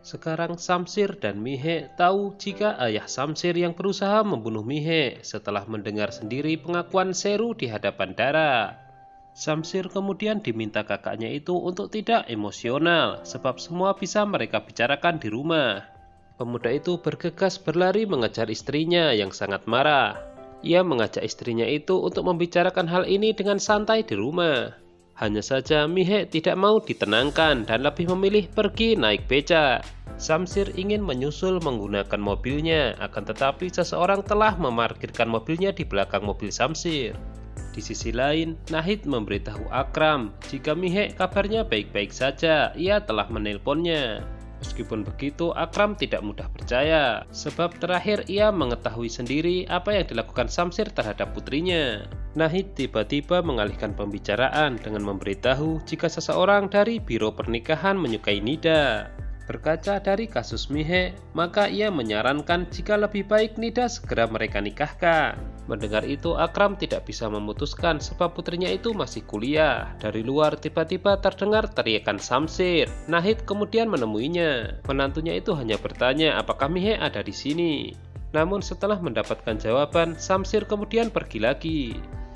Sekarang Samsir dan Mihek tahu jika ayah Samsir yang berusaha membunuh Mihek setelah mendengar sendiri pengakuan Seru di hadapan Dara. Samsir kemudian diminta kakaknya itu untuk tidak emosional sebab semua bisa mereka bicarakan di rumah. Pemuda itu bergegas berlari mengejar istrinya yang sangat marah. Ia mengajak istrinya itu untuk membicarakan hal ini dengan santai di rumah. Hanya saja Mihek tidak mau ditenangkan dan lebih memilih pergi naik becak. Samsir ingin menyusul menggunakan mobilnya, akan tetapi seseorang telah memarkirkan mobilnya di belakang mobil Samsir. Di sisi lain, Nahid memberitahu Akram jika Mihek kabarnya baik-baik saja, ia telah menelponnya. Meskipun begitu, Akram tidak mudah percaya, sebab terakhir ia mengetahui sendiri apa yang dilakukan Samsir terhadap putrinya. Nahid tiba-tiba mengalihkan pembicaraan dengan memberitahu jika seseorang dari biro pernikahan menyukai Nida. Berkaca dari kasus Mihek, maka ia menyarankan jika lebih baik Nida segera mereka nikahkan. Mendengar itu, Akram tidak bisa memutuskan sebab putrinya itu masih kuliah. Dari luar tiba-tiba terdengar teriakan Samsir. Nahid kemudian menemuinya. Menantunya itu hanya bertanya apakah Mihek ada di sini. Namun setelah mendapatkan jawaban, Samsir kemudian pergi lagi.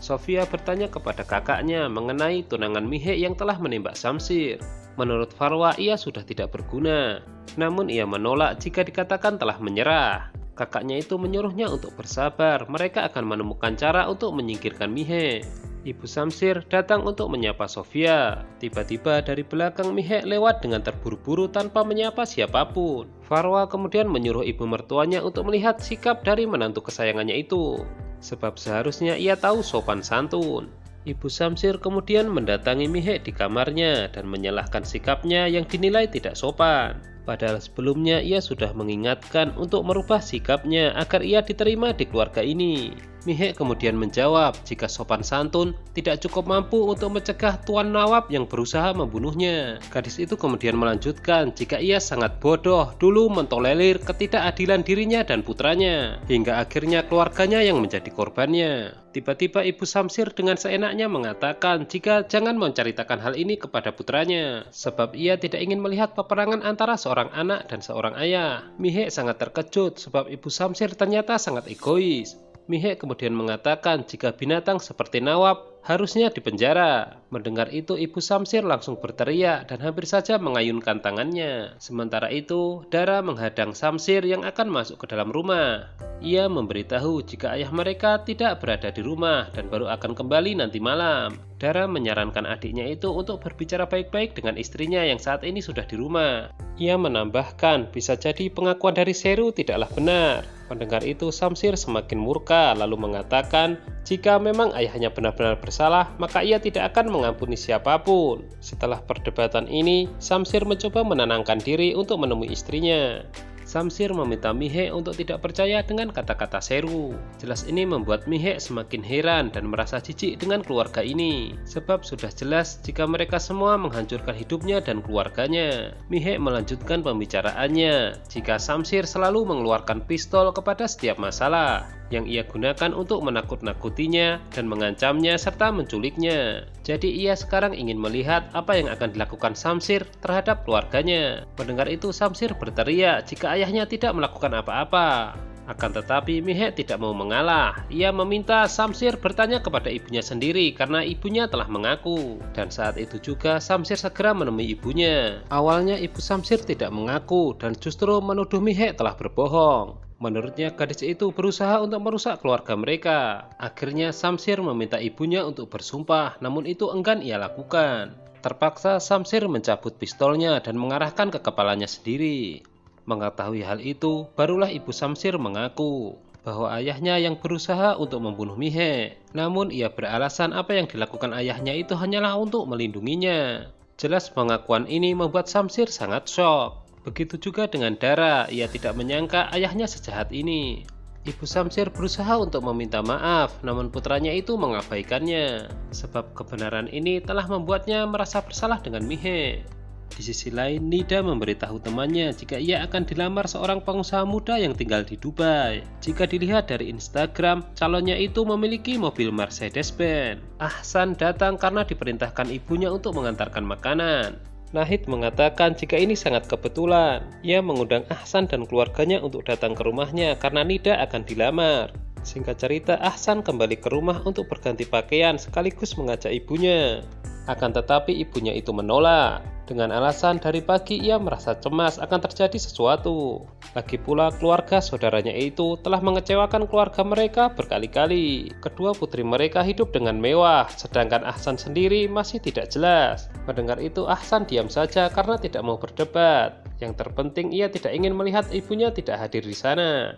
Sofia bertanya kepada kakaknya mengenai tunangan Mihek yang telah menembak Samsir. Menurut Farwa, ia sudah tidak berguna. Namun ia menolak jika dikatakan telah menyerah. Kakaknya itu menyuruhnya untuk bersabar, mereka akan menemukan cara untuk menyingkirkan Mihek. Ibu Samsir datang untuk menyapa Sofia. Tiba-tiba dari belakang Mihek lewat dengan terburu-buru tanpa menyapa siapapun. Farwa kemudian menyuruh ibu mertuanya untuk melihat sikap dari menantu kesayangannya itu, sebab seharusnya ia tahu sopan santun. Ibu Samsir kemudian mendatangi Mihek di kamarnya dan menyalahkan sikapnya yang dinilai tidak sopan. Padahal sebelumnya ia sudah mengingatkan untuk merubah sikapnya agar ia diterima di keluarga ini. Mihek kemudian menjawab jika sopan santun tidak cukup mampu untuk mencegah Tuan Nawab yang berusaha membunuhnya. Gadis itu kemudian melanjutkan jika ia sangat bodoh dulu mentolerir ketidakadilan dirinya dan putranya, hingga akhirnya keluarganya yang menjadi korbannya. Tiba-tiba Ibu Samsir dengan seenaknya mengatakan jika jangan menceritakan hal ini kepada putranya, sebab ia tidak ingin melihat peperangan antara seorang anak dan seorang ayah. Mihek sangat terkejut sebab Ibu Samsir ternyata sangat egois. Mihek kemudian mengatakan jika binatang seperti Nawab harusnya dipenjara. Mendengar itu Ibu Samsir langsung berteriak dan hampir saja mengayunkan tangannya. Sementara itu Dara menghadang Samsir yang akan masuk ke dalam rumah. Ia memberitahu jika ayah mereka tidak berada di rumah dan baru akan kembali nanti malam. Dara menyarankan adiknya itu untuk berbicara baik-baik dengan istrinya yang saat ini sudah di rumah. Ia menambahkan bisa jadi pengakuan dari Seru tidaklah benar. Mendengar itu Samsir semakin murka lalu mengatakan jika memang ayahnya benar-benar bersalah maka ia tidak akan mengampuni siapapun. Setelah perdebatan ini, Samsir mencoba menenangkan diri untuk menemui istrinya. Samsir meminta Mihek untuk tidak percaya dengan kata-kata Seru. Jelas ini membuat Mihek semakin heran dan merasa jijik dengan keluarga ini, sebab sudah jelas jika mereka semua menghancurkan hidupnya dan keluarganya. Mihek melanjutkan pembicaraannya jika Samsir selalu mengeluarkan pistol kepada setiap masalah yang ia gunakan untuk menakut-nakutinya dan mengancamnya serta menculiknya. Jadi ia sekarang ingin melihat apa yang akan dilakukan Samsir terhadap keluarganya. Mendengar itu Samsir berteriak jika ayahnya tidak melakukan apa-apa. Akan tetapi Mihek tidak mau mengalah. Ia meminta Samsir bertanya kepada ibunya sendiri karena ibunya telah mengaku. Dan saat itu juga Samsir segera menemui ibunya. Awalnya ibu Samsir tidak mengaku dan justru menuduh Mihek telah berbohong. Menurutnya gadis itu berusaha untuk merusak keluarga mereka. Akhirnya Samsir meminta ibunya untuk bersumpah, namun itu enggan ia lakukan. Terpaksa Samsir mencabut pistolnya dan mengarahkan ke kepalanya sendiri. Mengetahui hal itu, barulah ibu Samsir mengaku bahwa ayahnya yang berusaha untuk membunuh Mihek. Namun ia beralasan apa yang dilakukan ayahnya itu hanyalah untuk melindunginya. Jelas pengakuan ini membuat Samsir sangat syok. Begitu juga dengan Dara, ia tidak menyangka ayahnya sejahat ini. Ibu Samsir berusaha untuk meminta maaf, namun putranya itu mengabaikannya. Sebab kebenaran ini telah membuatnya merasa bersalah dengan Mihek. Di sisi lain, Nida memberitahu temannya jika ia akan dilamar seorang pengusaha muda yang tinggal di Dubai. Jika dilihat dari Instagram, calonnya itu memiliki mobil Mercedes-Benz. Ahsan datang karena diperintahkan ibunya untuk mengantarkan makanan. Nahid mengatakan jika ini sangat kebetulan. Ia mengundang Ahsan dan keluarganya untuk datang ke rumahnya karena Nida akan dilamar. Singkat cerita, Ahsan kembali ke rumah untuk berganti pakaian sekaligus mengajak ibunya. Akan tetapi ibunya itu menolak. Dengan alasan dari pagi ia merasa cemas akan terjadi sesuatu. Lagi pula keluarga saudaranya itu telah mengecewakan keluarga mereka berkali-kali. Kedua putri mereka hidup dengan mewah, sedangkan Ahsan sendiri masih tidak jelas. Mendengar itu Ahsan diam saja karena tidak mau berdebat. Yang terpenting ia tidak ingin melihat ibunya tidak hadir di sana.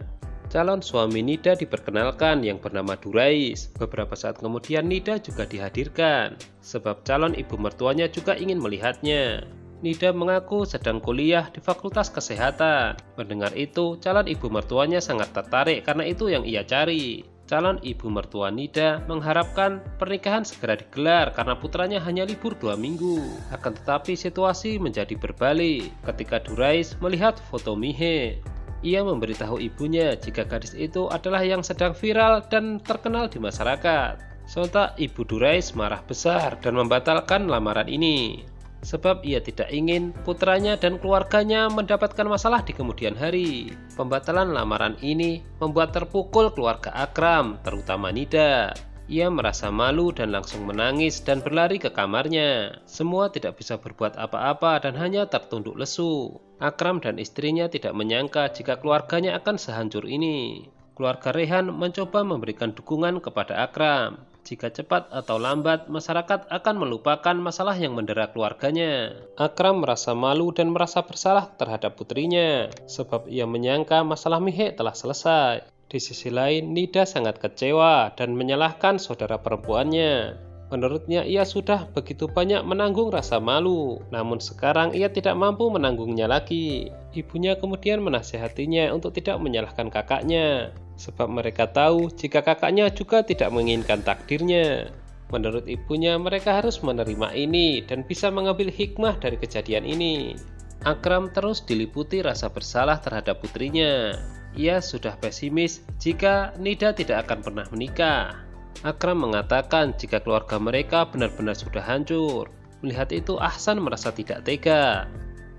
Calon suami Nida diperkenalkan yang bernama Durais. Beberapa saat kemudian Nida juga dihadirkan, sebab calon ibu mertuanya juga ingin melihatnya. Nida mengaku sedang kuliah di Fakultas Kesehatan. Mendengar itu, calon ibu mertuanya sangat tertarik karena itu yang ia cari. Calon ibu mertua Nida mengharapkan pernikahan segera digelar karena putranya hanya libur 2 minggu. Akan tetapi situasi menjadi berbalik ketika Durais melihat foto Mihe. Ia memberitahu ibunya jika gadis itu adalah yang sedang viral dan terkenal di masyarakat. Sontak ibu Durais marah besar dan membatalkan lamaran ini. Sebab ia tidak ingin putranya dan keluarganya mendapatkan masalah di kemudian hari. Pembatalan lamaran ini membuat terpukul keluarga Akram, terutama Nida. Ia merasa malu dan langsung menangis dan berlari ke kamarnya. Semua tidak bisa berbuat apa-apa dan hanya tertunduk lesu. Akram dan istrinya tidak menyangka jika keluarganya akan sehancur ini. Keluarga Rehan mencoba memberikan dukungan kepada Akram. Jika cepat atau lambat, masyarakat akan melupakan masalah yang mendera keluarganya. Akram merasa malu dan merasa bersalah terhadap putrinya, sebab ia menyangka masalah Mihe telah selesai. Di sisi lain, Nida sangat kecewa dan menyalahkan saudara perempuannya. Menurutnya ia sudah begitu banyak menanggung rasa malu, namun sekarang ia tidak mampu menanggungnya lagi. Ibunya kemudian menasihatinya untuk tidak menyalahkan kakaknya, sebab mereka tahu jika kakaknya juga tidak menginginkan takdirnya. Menurut ibunya, mereka harus menerima ini dan bisa mengambil hikmah dari kejadian ini. Akram terus diliputi rasa bersalah terhadap putrinya. Ia sudah pesimis jika Nida tidak akan pernah menikah. Akram mengatakan jika keluarga mereka benar-benar sudah hancur. Melihat itu Ahsan merasa tidak tega.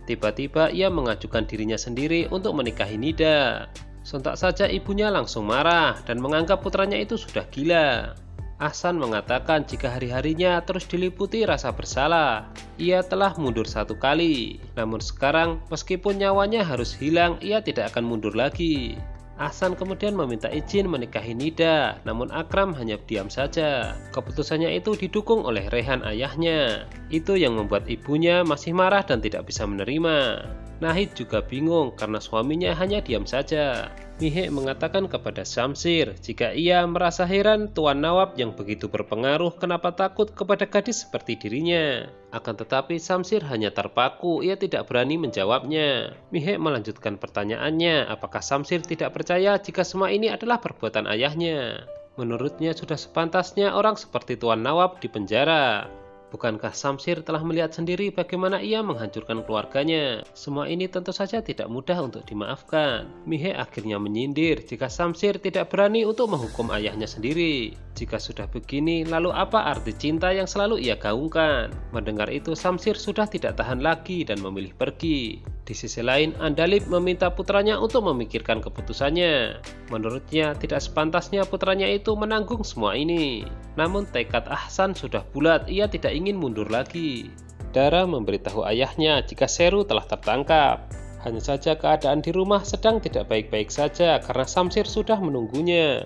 Tiba-tiba ia mengajukan dirinya sendiri untuk menikahi Nida. Sontak saja ibunya langsung marah dan menganggap putranya itu sudah gila. Ahsan mengatakan jika hari-harinya terus diliputi rasa bersalah. Ia telah mundur 1 kali, namun sekarang meskipun nyawanya harus hilang, ia tidak akan mundur lagi. Ahsan kemudian meminta izin menikahi Nida, namun Akram hanya diam saja. Keputusannya itu didukung oleh Rehan ayahnya. Itu yang membuat ibunya masih marah dan tidak bisa menerima. Nahid juga bingung karena suaminya hanya diam saja. Mihe mengatakan kepada Syamsir jika ia merasa heran Tuan Nawab yang begitu berpengaruh kenapa takut kepada gadis seperti dirinya. Akan tetapi Syamsir hanya terpaku, ia tidak berani menjawabnya. Mihe melanjutkan pertanyaannya, apakah Syamsir tidak percaya jika semua ini adalah perbuatan ayahnya. Menurutnya sudah sepantasnya orang seperti Tuan Nawab dipenjara. Bukankah Syamsir telah melihat sendiri bagaimana ia menghancurkan keluarganya? Semua ini tentu saja tidak mudah untuk dimaafkan. Mihe akhirnya menyindir jika Syamsir tidak berani untuk menghukum ayahnya sendiri. Jika sudah begini, lalu apa arti cinta yang selalu ia gaungkan? Mendengar itu Syamsir sudah tidak tahan lagi dan memilih pergi. Di sisi lain, Andalib meminta putranya untuk memikirkan keputusannya. Menurutnya tidak sepantasnya putranya itu menanggung semua ini. Namun tekad Ahsan sudah bulat, ia tidak ingin mundur lagi. Dara memberitahu ayahnya jika Seru telah tertangkap. Hanya saja keadaan di rumah sedang tidak baik-baik saja karena Syamsir sudah menunggunya.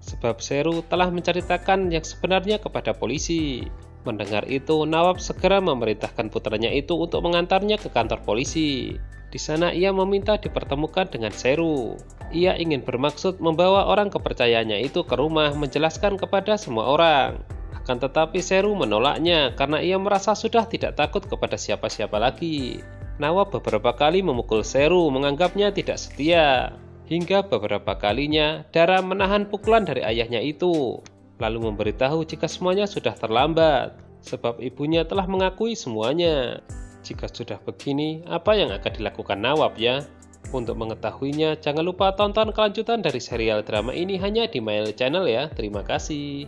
Sebab Seru telah menceritakan yang sebenarnya kepada polisi. Mendengar itu, Nawab segera memerintahkan putranya itu untuk mengantarnya ke kantor polisi. Di sana ia meminta dipertemukan dengan Seru. Ia ingin bermaksud membawa orang kepercayaannya itu ke rumah menjelaskan kepada semua orang. Akan tetapi Seru menolaknya karena ia merasa sudah tidak takut kepada siapa-siapa lagi. Nawab beberapa kali memukul Seru, menganggapnya tidak setia. Hingga beberapa kalinya Dara menahan pukulan dari ayahnya itu, lalu memberitahu jika semuanya sudah terlambat, sebab ibunya telah mengakui semuanya. Jika sudah begini, apa yang akan dilakukan Nawab ya? Untuk mengetahuinya, jangan lupa tonton kelanjutan dari serial drama ini hanya di Mail Channel ya. Terima kasih.